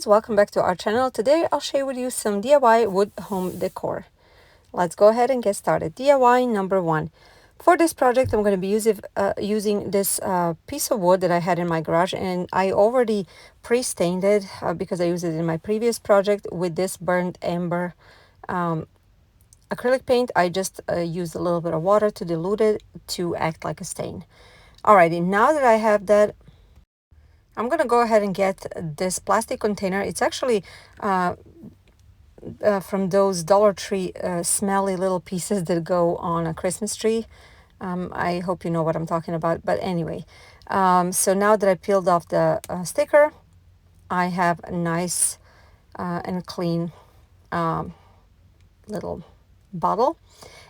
friends, welcome back to our channel. Today I'll share with you some DIY wood home decor. Let's go ahead and get started. DIY number 1. For this project I'm going to be using this piece of wood that I had in my garage, and I already pre-stained it because I used it in my previous project with this burnt amber acrylic paint. I just used a little bit of water to dilute it to act like a stain. Alrighty, now that I have that, I'm gonna go ahead and get this plastic container. It's actually from those Dollar Tree smelly little pieces that go on a Christmas tree. I hope you know what I'm talking about, but anyway. So now that I peeled off the sticker, I have a nice and clean little bottle,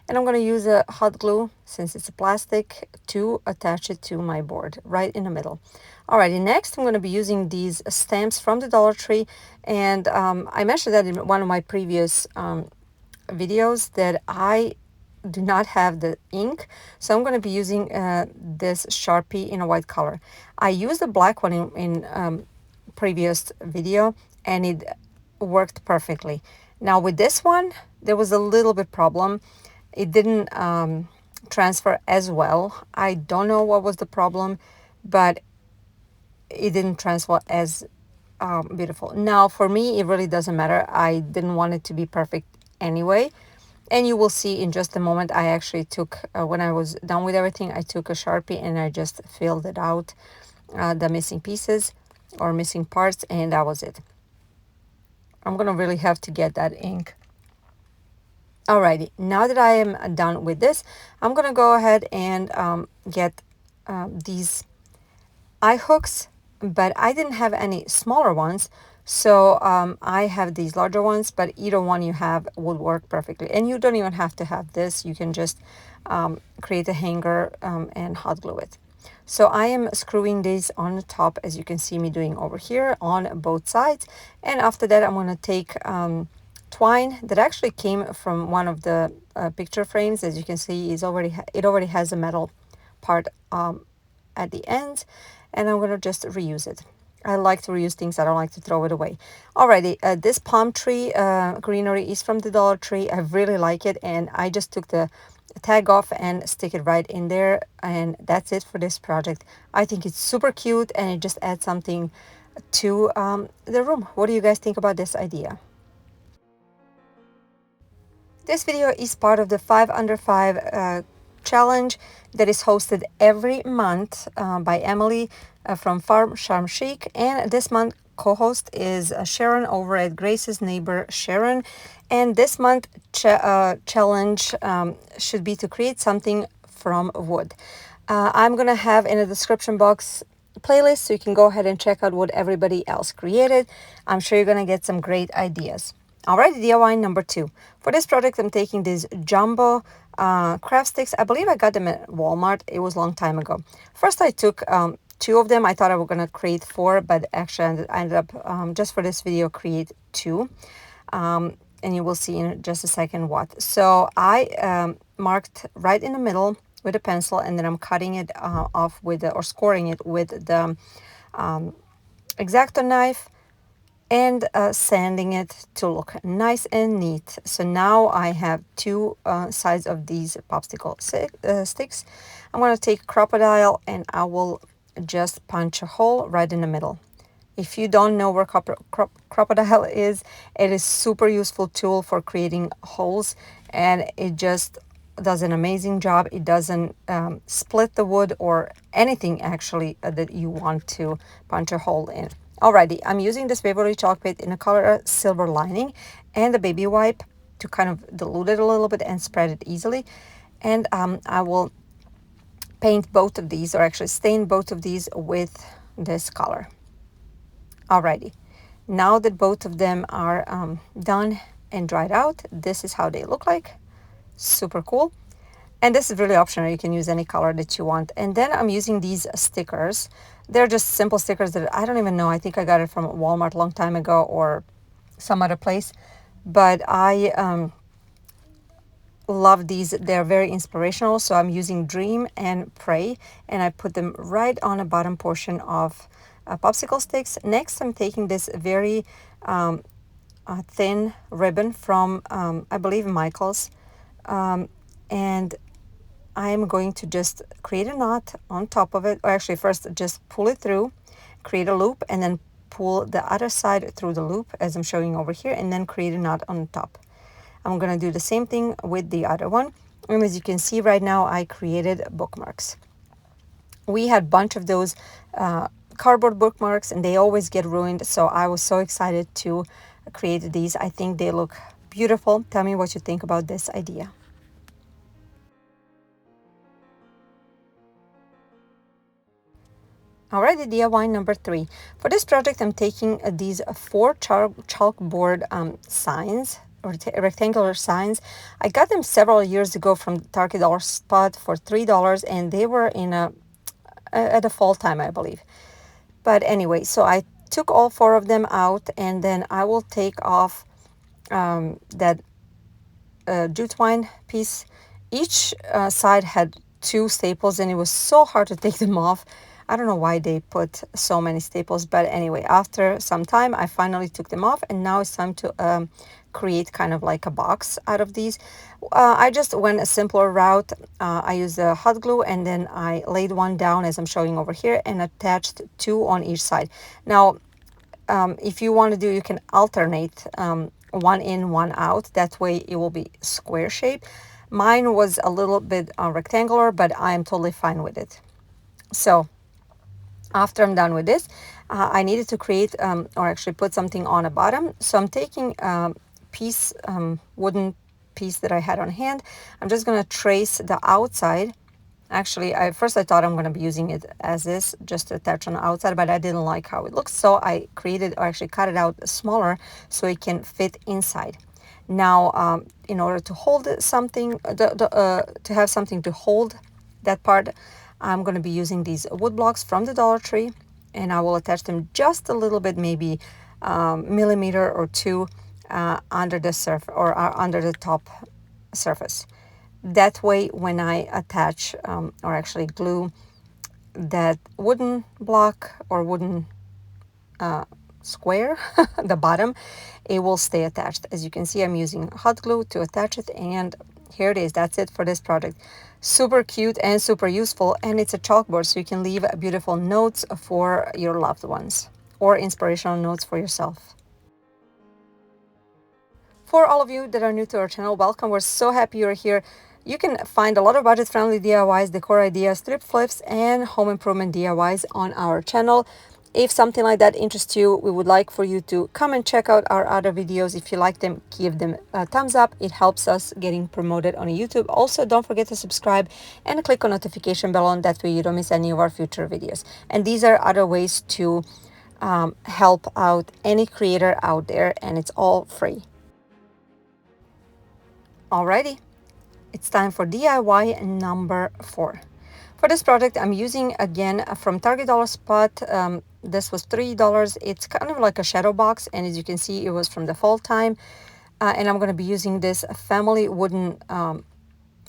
and I'm going to use a hot glue, since it's a plastic, to attach it to my board right in the middle. Alrighty, next I'm going to be using these stamps from the Dollar Tree, and I mentioned that in one of my previous videos that I do not have the ink, so I'm going to be using this Sharpie in a white color. I used a black one in previous video and it worked perfectly. Now with this one there was a little bit problem. It didn't transfer as well. I don't know what was the problem, but it didn't transfer as beautiful. Now for me it really doesn't matter. I didn't want it to be perfect anyway, and you will see in just a moment. I actually took when I was done with everything, I took a Sharpie and I just filled it out, the missing pieces or missing parts, and that was it. I'm gonna really have to get that ink. Alrighty, now that I am done with this, I'm gonna go ahead and get these eye hooks, but I didn't have any smaller ones, so I have these larger ones, but either one you have would work perfectly. And you don't even have to have this. You can just create a hanger and hot glue it. So I am screwing these on the top, as you can see me doing over here, on both sides. And after that I'm going to take twine that actually came from one of the picture frames. As you can see, it already has a metal part at the end, and I'm going to just reuse it. I like to reuse things. I don't like to throw it away. Alrighty, this palm tree greenery is from the Dollar Tree. I really like it, and I just took the tag off and stick it right in there, and that's it for this project. I think it's super cute, and it just adds something to the room. What do you guys think about this idea? This video is part of the 5 Under 5 challenge that is hosted every month by Emily from Farm Charm Chic, and this month co-host is Sharon over at Grace's Neighbor Sharon, and this month challenge should be to create something from wood. I'm gonna have in the description box playlist, so you can go ahead and check out what everybody else created. I'm sure you're gonna get some great ideas. Alright, DIY number 2. For this project, I'm taking these jumbo craft sticks. I believe I got them at Walmart. It was a long time ago. First, I took 2 of them. I thought I was going to create 4, but actually I ended up, just for this video, create 2. And you will see in just a second what. So I marked right in the middle with a pencil, and then I'm cutting it off with or scoring it with the X-Acto knife, and sanding it to look nice and neat. So now I have 2 sides of these popsicle sticks. I'm going to take Crocodile and I will just punch a hole right in the middle. If you don't know where Crocodile is, it is super useful tool for creating holes, and it just does an amazing job. It doesn't split the wood or anything actually that you want to punch a hole in. Alrighty, I'm using this Waverly chalk paint in a color silver lining and a baby wipe to kind of dilute it a little bit and spread it easily. And I will paint both of these, or actually stain both of these with this color. Alrighty, now that both of them are done and dried out, this is how they look like. Super cool. And this is really optional. You can use any color that you want. And then I'm using these stickers. They're just simple stickers that I don't even know. I think I got it from Walmart a long time ago or some other place. But I love these. They're very inspirational. So I'm using Dream and Pray. And I put them right on the bottom portion of popsicle sticks. Next, I'm taking this very thin ribbon from, I believe, Michael's. And I'm going to just create a knot on top of it, or actually first just pull it through, create a loop, and then pull the other side through the loop as I'm showing over here, and then create a knot on top. I'm going to do the same thing with the other one. And as you can see right now, I created bookmarks. We had a bunch of those cardboard bookmarks and they always get ruined. So I was so excited to create these. I think they look beautiful. Tell me what you think about this idea. Alrighty, DIY number 3. For this project, I'm taking these 4 chalkboard signs or rectangular signs. I got them several years ago from Target Dollar Spot for $3, and they were in at the fall time, I believe. But anyway, so I took all 4 of them out, and then I will take off that jute twine piece. Each side had 2 staples, and it was so hard to take them off. I don't know why they put so many staples, but anyway, after some time, I finally took them off, and now it's time to create kind of like a box out of these. I just went a simpler route. I used a hot glue, and then I laid one down as I'm showing over here, and attached 2 on each side. Now, if you want to do, you can alternate one in, one out. That way it will be square shape. Mine was a little bit rectangular, but I'm totally fine with it. So after I'm done with this, I needed to create or actually put something on a bottom. So I'm taking a piece, wooden piece that I had on hand. I'm just going to trace the outside. Actually, first I thought I'm going to be using it as is, just to attach on the outside, but I didn't like how it looks. So I created, or actually cut it out smaller so it can fit inside. Now, in order to hold something, to have something to hold that part, I'm going to be using these wood blocks from the Dollar Tree, and I will attach them just a little bit, maybe millimeter or 2 under the surface or under the top surface. That way, when I attach or actually glue that wooden block or wooden square, the bottom, it will stay attached. As you can see, I'm using hot glue to attach it, and here it is. That's it for this project. Super cute and super useful, and it's a chalkboard, so you can leave beautiful notes for your loved ones or inspirational notes for yourself. For all of you that are new to our channel, welcome. We're so happy you're here. You can find a lot of budget-friendly DIYs, decor ideas, thrift flips, and home improvement DIYs on our channel. If something like that interests you, we would like for you to come and check out our other videos. If you like them, give them a thumbs up. It helps us getting promoted on YouTube. Also, don't forget to subscribe and click on notification bell on that way you don't miss any of our future videos. And these are other ways to help out any creator out there, and it's all free. Alrighty, it's time for DIY number 4. For this project, I'm using again from Target Dollar Spot. This was $3. It's kind of like a shadow box, and as you can see, it was from the fall time. And I'm going to be using this family wooden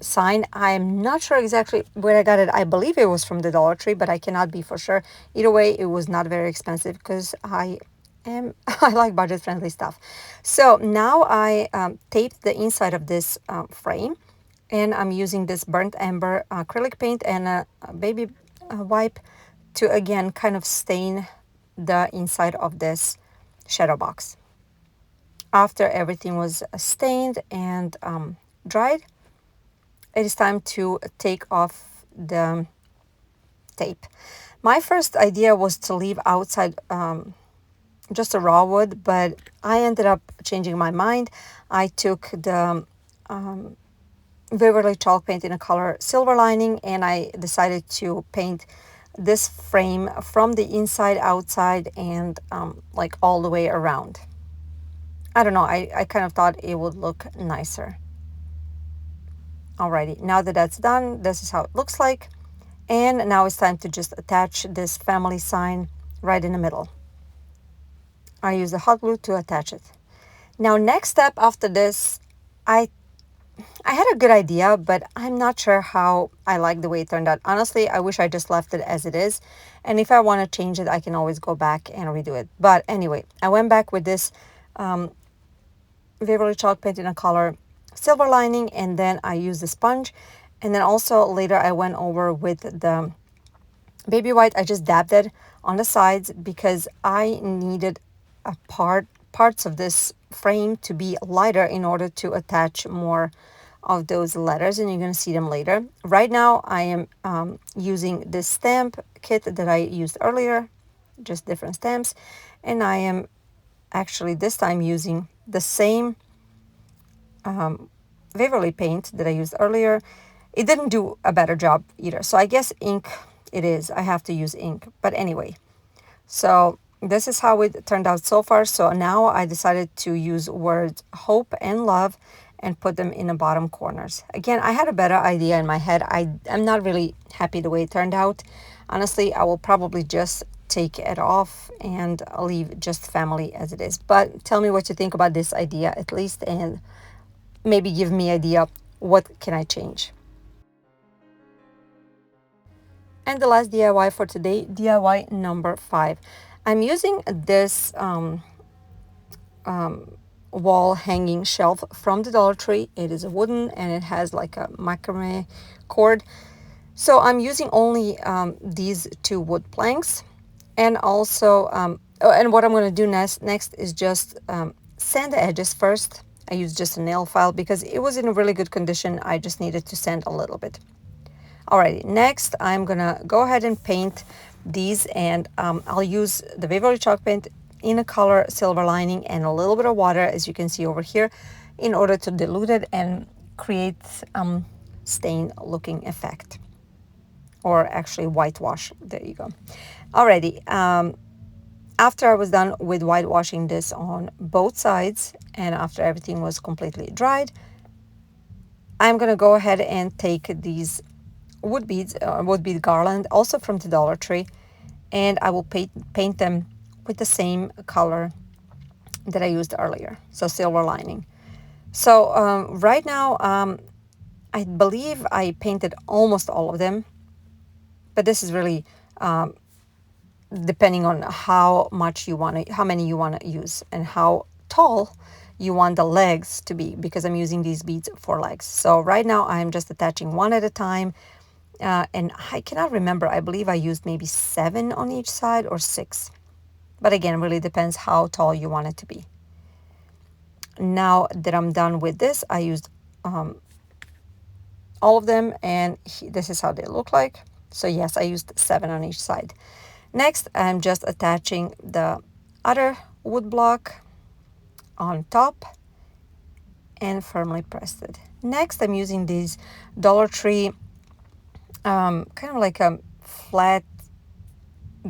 sign. I'm not sure exactly where I got it. I believe it was from the Dollar Tree, but I cannot be for sure. Either way, it was not very expensive because I like budget-friendly stuff. So now I taped the inside of this frame, and I'm using this burnt amber acrylic paint and a baby wipe to again kind of stain the inside of this shadow box. After everything was stained and dried, it is time to take off the tape. My first idea was to leave outside just a raw wood, but I ended up changing my mind. I took the Waverly chalk paint in a color Silver Lining, and I decided to paint this frame from the inside outside and like all the way around. I don't know, I kind of thought it would look nicer. Alrighty, now that that's done, this is how it looks like. And now it's time to just attach this family sign right in the middle. I use the hot glue to attach it. Now, next step after this, I I had a good idea, but I'm not sure how I like the way it turned out. Honestly, I wish I just left it as it is. And if I want to change it, I can always go back and redo it. But anyway, I went back with this Waverly chalk paint in a color silver lining, and then I used the sponge. And then also later I went over with the baby white. I just dabbed it on the sides because I needed parts of this frame to be lighter in order to attach more of those letters, and you're going to see them later. Right now I am using this stamp kit that I used earlier, just different stamps, and I am actually this time using the same Waverly paint that I used earlier. It didn't do a better job either, so I guess ink it is. I have to use ink, but anyway, so this is how it turned out so far. So now I decided to use words hope and love and put them in the bottom corners. Again, I had a better idea in my head. I'm not really happy the way it turned out. Honestly, I will probably just take it off and leave just family as it is. But tell me what you think about this idea at least, and maybe give me idea what can I change. And the last DIY for today, DIY number 5. I'm using this wall hanging shelf from the Dollar Tree. It is a wooden and it has like a macrame cord. So I'm using only these 2 wood planks, and also and what I'm going to do next is just sand the edges first. I used just a nail file because it was in a really good condition. I just needed to sand a little bit. Alrighty, next I'm gonna go ahead and paint these, and I'll use the Waverly chalk paint in a color silver lining and a little bit of water, as you can see over here, in order to dilute it and create stain looking effect, or actually whitewash. There you go. Alrighty, after I was done with whitewashing this on both sides and after everything was completely dried, I'm gonna go ahead and take these wood beads, wood bead garland, also from the Dollar Tree, and I will paint them with the same color that I used earlier, so silver lining. So right now I believe I painted almost all of them, but this is really depending on how much you want to, how many you want to use, and how tall you want the legs to be, because I'm using these beads for legs. So right now I'm just attaching one at a time. And I cannot remember, I believe I used maybe 7 on each side or 6. But again, really depends how tall you want it to be. Now that I'm done with this, I used all of them, and this is how they look like. So yes, I used 7 on each side. Next, I'm just attaching the other wood block on top and firmly pressed it. Next, I'm using these Dollar Tree kind of like a flat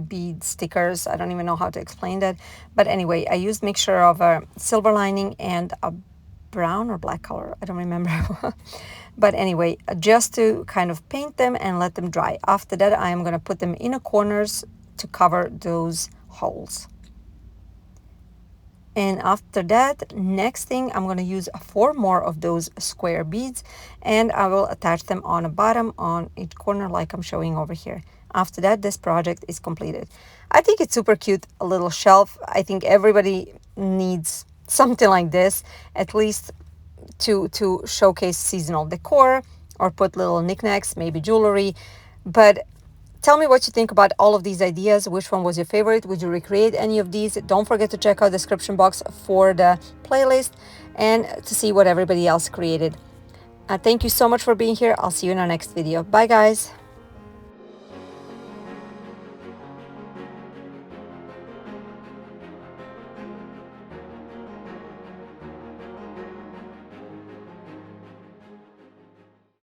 bead stickers. I don't even know how to explain that, but anyway, I used mixture of a silver lining and a brown or black color, I don't remember. But anyway, just to kind of paint them and let them dry. After that, I am going to put them in the corners to cover those holes. And after that, next thing, I'm going to use 4 more of those square beads, and I will attach them on the bottom on each corner like I'm showing over here. After that, this project is completed. I think it's super cute, a little shelf. I think everybody needs something like this, at least to showcase seasonal decor or put little knickknacks, maybe jewelry. But tell me what you think about all of these ideas. Which one was your favorite? Would you recreate any of these? Don't forget to check out the description box for the playlist and to see what everybody else created. Thank you so much for being here. I'll see you in our next video. Bye, guys.